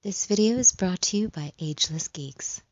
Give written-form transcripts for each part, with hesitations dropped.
This video is brought to you by Ageless Geeks.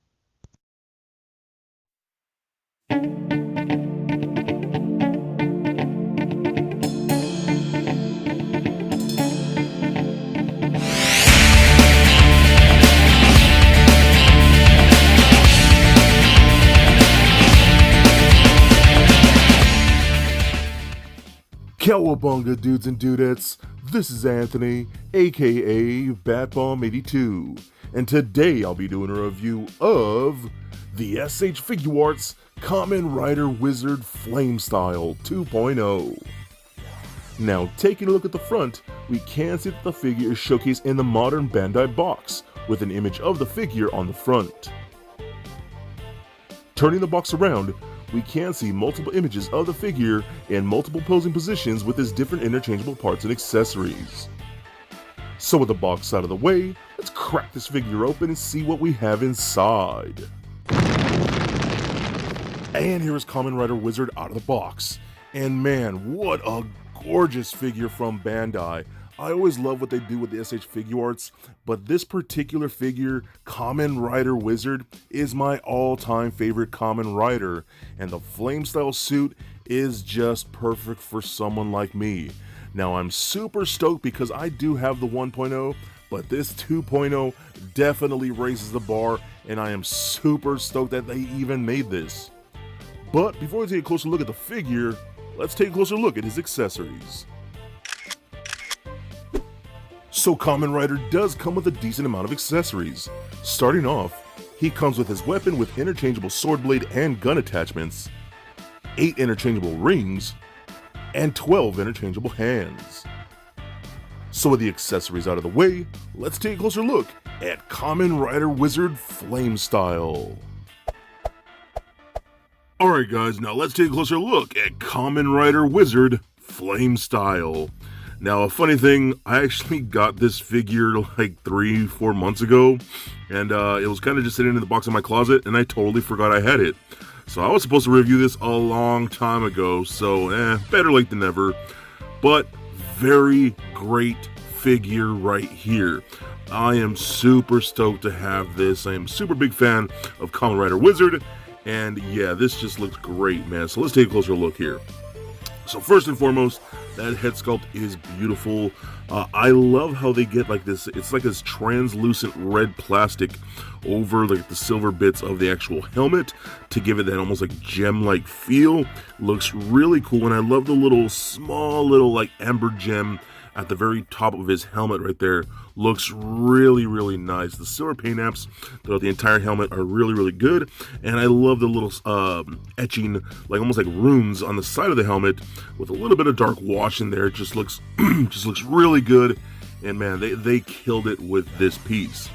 Cowabunga dudes and dudettes, this is Anthony, aka BatBomb82, and today I'll be doing a review of the SH Figuarts Kamen Rider Wizard Flame Style 2.0. Now, taking a look at the front, we can see that the figure is showcased in the modern Bandai box, with an image of the figure on the front. Turning the box around, we can see multiple images of the figure in multiple posing positions with its different interchangeable parts and accessories. So with the box out of the way, let's crack this figure open and see what we have inside. And here is Kamen Rider Wizard out of the box. And man, what a gorgeous figure from Bandai. I always love what they do with the SH Figuarts, but this particular figure, Kamen Rider Wizard, is my all-time favorite Kamen Rider, and the flame style suit is just perfect for someone like me. Now I'm super stoked because I do have the 1.0, but this 2.0 definitely raises the bar, and I am super stoked that they even made this. But before we take a closer look at the figure, let's take a closer look at his accessories. So Kamen Rider does come with a decent amount of accessories. Starting off, he comes with his weapon with interchangeable sword blade and gun attachments, 8 interchangeable rings, and 12 interchangeable hands. So with the accessories out of the way, let's take a closer look at Kamen Rider Wizard Flame Style. Alright guys, now let's take a closer look at Kamen Rider Wizard Flame Style. Now, a funny thing, I actually got this figure like 3-4 months ago, and it was kind of just sitting in the box in my closet, and I totally forgot I had it. So I was supposed to review this a long time ago, so better late than never. But very great figure right here. I am super stoked to have this. I am a super big fan of Kamen Rider Wizard, and yeah, this just looks great, man. So let's take a closer look here. So first and foremost, that head sculpt is beautiful. I love how they get like this, it's like this translucent red plastic over like the silver bits of the actual helmet to give it that almost like gem-like feel. Looks really cool, and I love the small little like ember gem at the very top of his helmet right there. Looks really, really nice. The silver paint apps throughout the entire helmet are really, really good. And I love the little etching, like almost like runes on the side of the helmet with a little bit of dark wash in there. It just looks really good. And man, they killed it with this piece.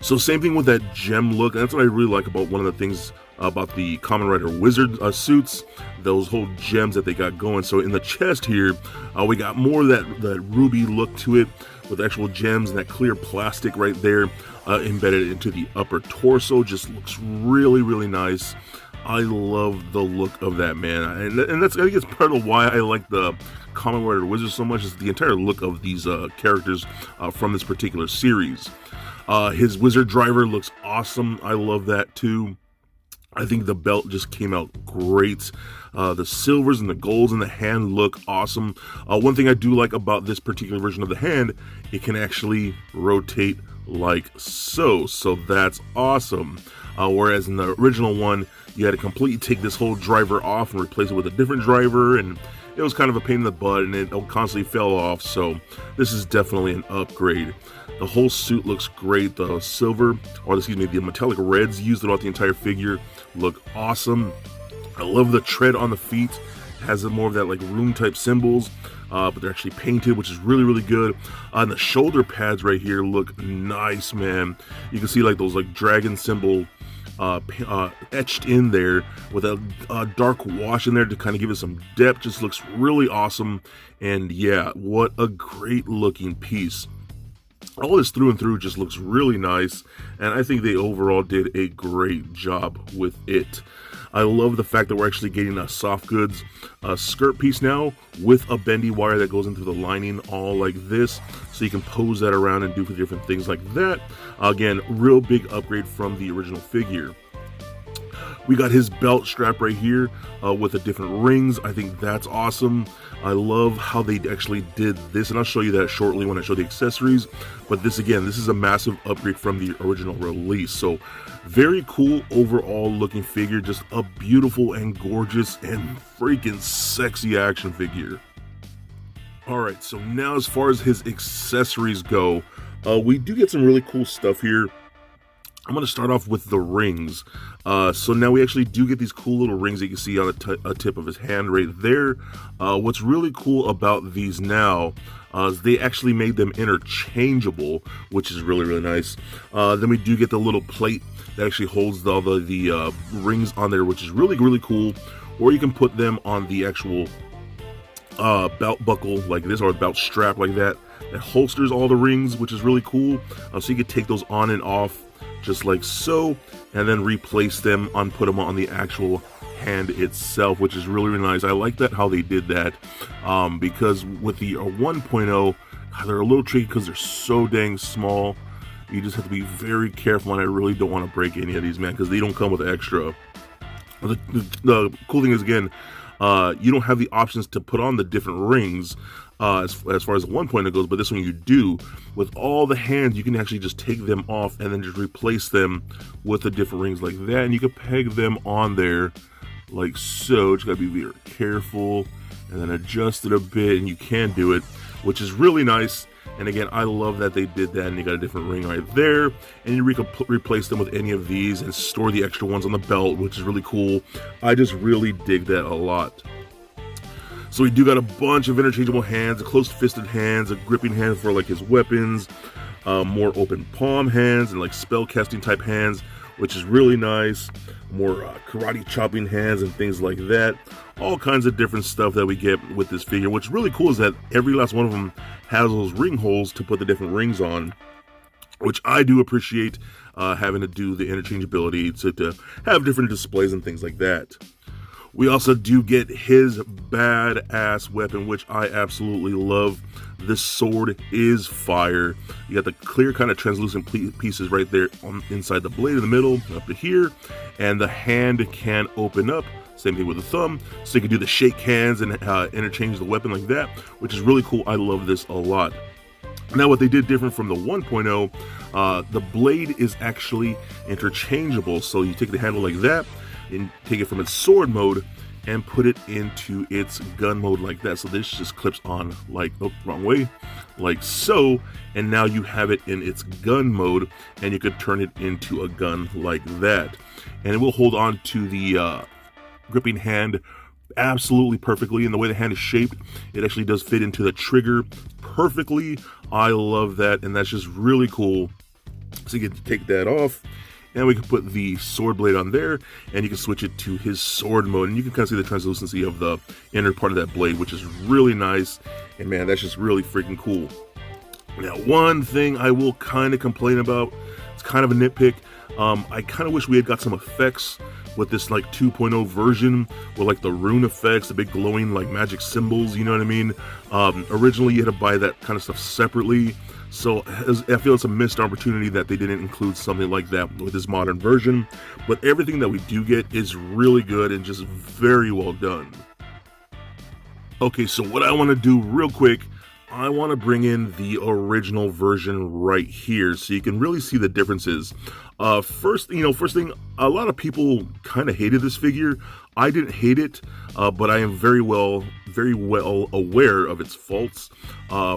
So same thing with that gem look. That's what I really like about one of the things about the Kamen Rider Wizard suits, those whole gems that they got going. So in the chest here, we got more of that ruby look to it with actual gems and that clear plastic right there embedded into the upper torso. Just looks really, really nice. I love the look of that, man. And that's, I think it's part of why I like the Kamen Rider Wizard so much, is the entire look of these characters from this particular series. His wizard driver looks awesome. I love that too. I think the belt just came out great. The silvers and the golds in the hand look awesome. One thing I do like about this particular version of the hand, it can actually rotate like so. So that's awesome. Whereas in the original one, you had to completely take this whole driver off and replace it with a different driver, and it was kind of a pain in the butt, and it constantly fell off. So this is definitely an upgrade. The whole suit looks great. The silver, or excuse me, the metallic reds used throughout the entire figure look awesome. I love the tread on the feet. It has more of that like rune type symbols, but they're actually painted, which is really, really good. And the shoulder pads right here look nice, man. You can see like those like dragon symbol etched in there with a dark wash in there to kind of give it some depth. Just looks really awesome. And yeah, what a great looking piece. All this through and through just looks really nice, and I think they overall did a great job with it. I love the fact that we're actually getting a soft goods skirt piece now with a bendy wire that goes into the lining, all like this, so you can pose that around and do different things like that. Again, real big upgrade from the original figure. We got his belt strap right here with the different rings. I think that's awesome. I love how they actually did this, and I'll show you that shortly when I show the accessories. But this, again, this is a massive upgrade from the original release. So very cool overall looking figure. Just a beautiful and gorgeous and freaking sexy action figure. Alright, so now as far as his accessories go, we do get some really cool stuff here. I'm going to start off with the rings. So now we actually do get these cool little rings that you can see on the tip of his hand right there. What's really cool about these now is they actually made them interchangeable, which is really, really nice. Then we do get the little plate that actually holds all the rings on there, which is really, really cool. Or you can put them on the actual belt buckle like this, or a belt strap like that. That holsters all the rings, which is really cool. So you can take those on and off just like so, and then replace them and put them on the actual hand itself, which is really, really nice. I like that how they did that, because with the 1.0, they're a little tricky because they're so dang small. You just have to be very careful, and I really don't want to break any of these, man, because they don't come with extra. The cool thing is, again, you don't have the options to put on the different rings as far as the 1.0 goes, but this one you do. With all the hands, you can actually just take them off and then just replace them with the different rings like that, and you can peg them on there like so. Just gotta be very careful and then adjust it a bit, and you can do it, which is really nice. And again, I love that they did that, and you got a different ring right there, and you replace them with any of these and store the extra ones on the belt, which is really cool. I just really dig that a lot. So we do got a bunch of interchangeable hands, close-fisted hands, a gripping hand for like his weapons, more open palm hands, and like spell casting type hands, which is really nice. More karate chopping hands and things like that. All kinds of different stuff that we get with this figure. What's really cool is that every last one of them has those ring holes to put the different rings on, which I do appreciate, having to do the interchangeability to have different displays and things like that. We also do get his badass weapon, which I absolutely love. This sword is fire. You got the clear kind of translucent pieces right there inside the blade in the middle, up to here, and the hand can open up. Same thing with the thumb, so you can do the shake hands and interchange the weapon like that, which is really cool. I love this a lot. Now, what they did different from the 1.0, the blade is actually interchangeable. So you take the handle like that, and take it from its sword mode and put it into its gun mode like that. So this just clips on like, oh, wrong way, like so, and now you have it in its gun mode, and you could turn it into a gun like that. And it will hold on to the gripping hand absolutely perfectly, and the way the hand is shaped, it actually does fit into the trigger perfectly. I love that, and that's just really cool. So you can take that off, and we can put the sword blade on there, and you can switch it to his sword mode, and you can kind of see the translucency of the inner part of that blade, which is really nice. And man, that's just really freaking cool. Now, one thing I will kind of complain about, it's kind of a nitpick. I kind of wish we had got some effects with this like 2.0 version, with like the rune effects, the big glowing like magic symbols, you know what I mean? Originally you had to buy that kind of stuff separately, so I feel it's a missed opportunity that they didn't include something like that with this modern version. But everything that we do get is really good and just very well done. Okay, so what I want to do real quick, I want to bring in the original version right here so you can really see the differences. First thing, a lot of people kind of hated this figure. I didn't hate it, but I am very well aware of its faults.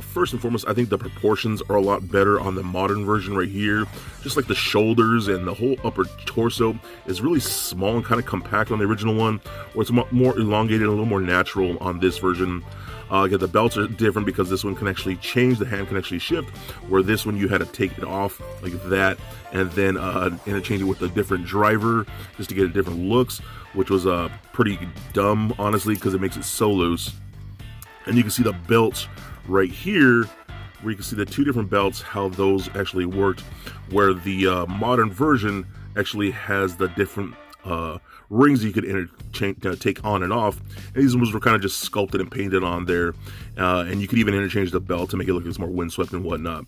First and foremost, I think the proportions are a lot better on the modern version right here. Just like the shoulders and the whole upper torso is really small and kind of compact on the original one, where it's more elongated and a little more natural on this version. Again, the belts are different because this one can actually change, the hand can actually shift, where this one you had to take it off like that and then interchange it with a different driver just to get a different looks, which was pretty dumb, honestly, because it makes it so loose. And you can see the belts right here, where you can see the two different belts, how those actually worked, where the modern version actually has the different rings you could take on and off. And these ones were kind of just sculpted and painted on there. And you could even interchange the belt to make it look like it's more windswept and whatnot.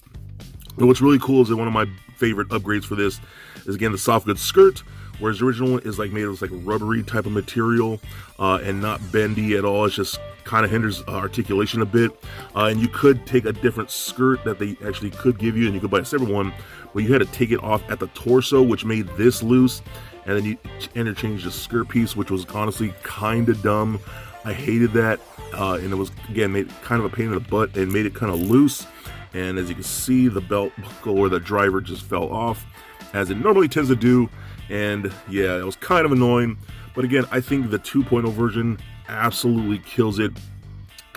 And what's really cool is that one of my favorite upgrades for this is, again, the soft goods skirt, whereas the original one is like made of like rubbery type of material and not bendy at all. It's just kind of hinders articulation a bit. And you could take a different skirt that they actually could give you, and you could buy a separate one, but you had to take it off at the torso, which made this loose, and then you interchange the skirt piece, which was honestly kind of dumb. I hated that, and it was, again, made kind of a pain in the butt and made it kind of loose. And as you can see, the belt buckle or the driver just fell off, as it normally tends to do. And yeah, it was kind of annoying. But again, I think the 2.0 version absolutely kills it.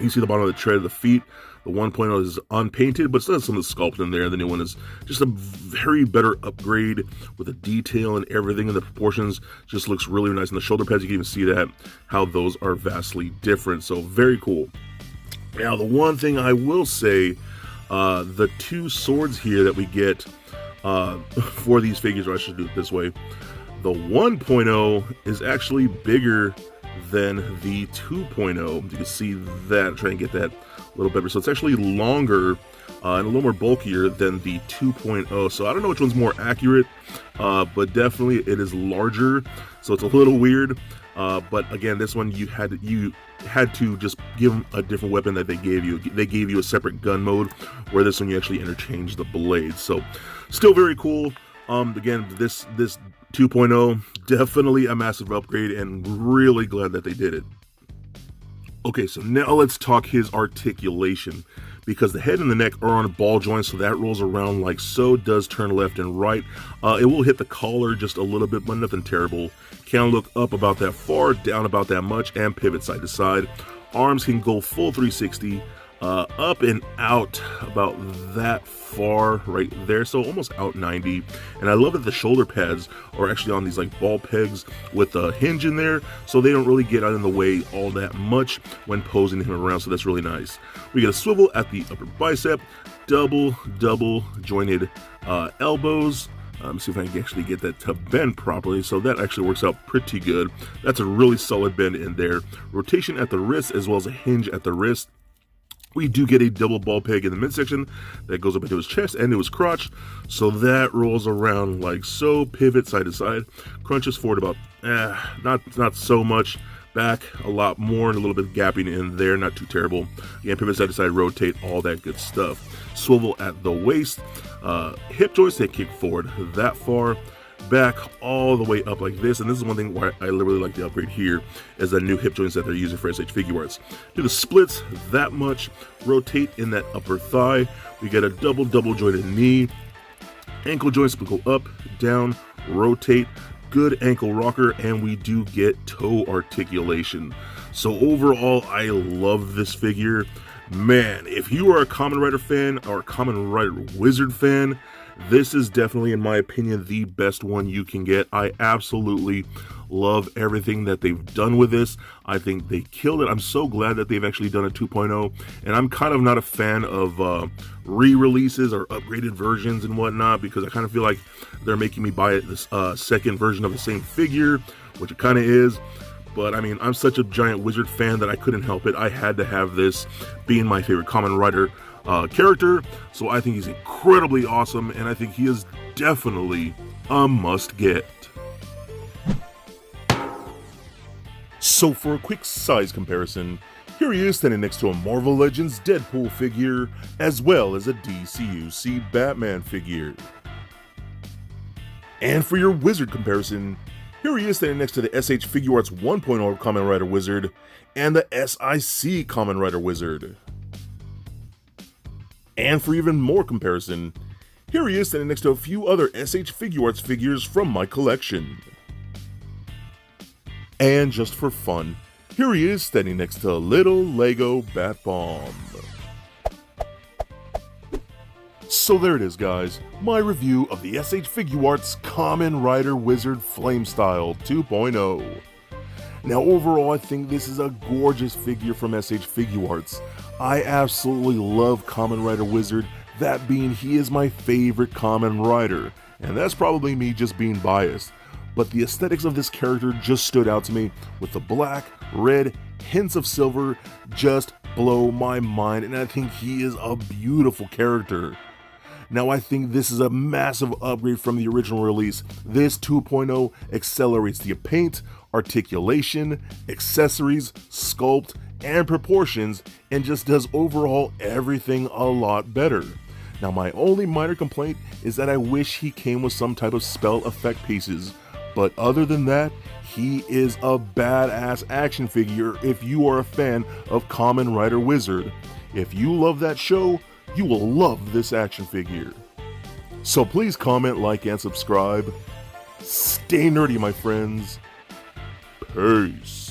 You see the bottom of the tread of the feet. The 1.0 is unpainted, but still has some of the sculpt in there. The new one is just a very better upgrade with the detail and everything, and the proportions just looks really nice. And the shoulder pads, you can even see that, how those are vastly different. So very cool. Now, the one thing I will say, the two swords here that we get for these figures, or I should do it this way, the 1.0 is actually bigger than the 2.0. You can see that, try and get that a little better. So it's actually longer and a little more bulkier than the 2.0. So I don't know which one's more accurate, but definitely it is larger. So it's a little weird. But again, this one you had to just give them a different weapon that they gave you. They gave you a separate gun mode, where this one you actually interchange the blades. So still very cool. Again, this 2.0, definitely a massive upgrade, and really glad that they did it. Okay, so now let's talk his articulation, because the head and the neck are on ball joints, so that rolls around like so, does turn left and right. It will hit the collar just a little bit, but nothing terrible. Can look up about that far, down about that much, and pivot side to side. Arms can go full 360, up and out about that far right there, so almost out 90. And I love that the shoulder pads are actually on these like ball pegs with a hinge in there, so they don't really get out in the way all that much when posing him around, so that's really nice. We get a swivel at the upper bicep, double jointed elbows. See if I can actually get that to bend properly. So that actually works out pretty good. That's a really solid bend in there. Rotation at the wrist as well as a hinge at the wrist. We do get a double ball peg in the midsection that goes up into his chest and to his crotch. So that rolls around like so, pivot side to side, crunches forward about, not so much, back a lot more, and a little bit gapping in there, not too terrible. Again, pivot side to side, rotate, all that good stuff. Swivel at the waist, hip joints, they kick forward that far, back all the way up like this. And this is one thing why I really like the upgrade here, is the new hip joints that they're using for SH Figuarts. Do the splits that much, rotate in that upper thigh. We get a double jointed knee, ankle joints go up, down, rotate, good ankle rocker, and we do get toe articulation. So overall, I love this figure. Man, if you are a Kamen Rider fan or a Kamen Rider Wizard fan, this is definitely, in my opinion, the best one you can get. I absolutely love everything that they've done with this. I think they killed it. I'm so glad that they've actually done a 2.0, and I'm kind of not a fan of re-releases or upgraded versions and whatnot, because I kind of feel like they're making me buy this second version of the same figure, which it kind of is. But I mean, I'm such a giant Wizard fan that I couldn't help it. I had to have this, being my favorite Kamen Rider character. So I think he's incredibly awesome, and I think he is definitely a must get. So for a quick size comparison, here he is standing next to a Marvel Legends Deadpool figure, as well as a DCUC Batman figure. And for your Wizard comparison, here he is standing next to the SH Figuarts 1.0 Kamen Rider Wizard and the SIC Kamen Rider Wizard. And for even more comparison, here he is standing next to a few other SH Figuarts figures from my collection. And just for fun, here he is standing next to a little Lego Bat Bomb. So there it is, guys, my review of the SH Figuarts Kamen Rider Wizard Flamestyle 2.0. Now overall, I think this is a gorgeous figure from SH Figuarts. I absolutely love Kamen Rider Wizard, that being he is my favorite Kamen Rider, and that's probably me just being biased. but the aesthetics of this character just stood out to me, with the black, red, hints of silver just blow my mind, and I think he is a beautiful character. Now I think this is a massive upgrade from the original release. This 2.0 accelerates the paint, articulation, accessories, sculpt, and proportions, and just does overall everything a lot better. Now my only minor complaint is that I wish he came with some type of spell effect pieces, but other than that, he is a badass action figure if you are a fan of Kamen Rider Wizard. If you love that show, you will love this action figure. So please comment, like, and subscribe. Stay nerdy, my friends. Peace.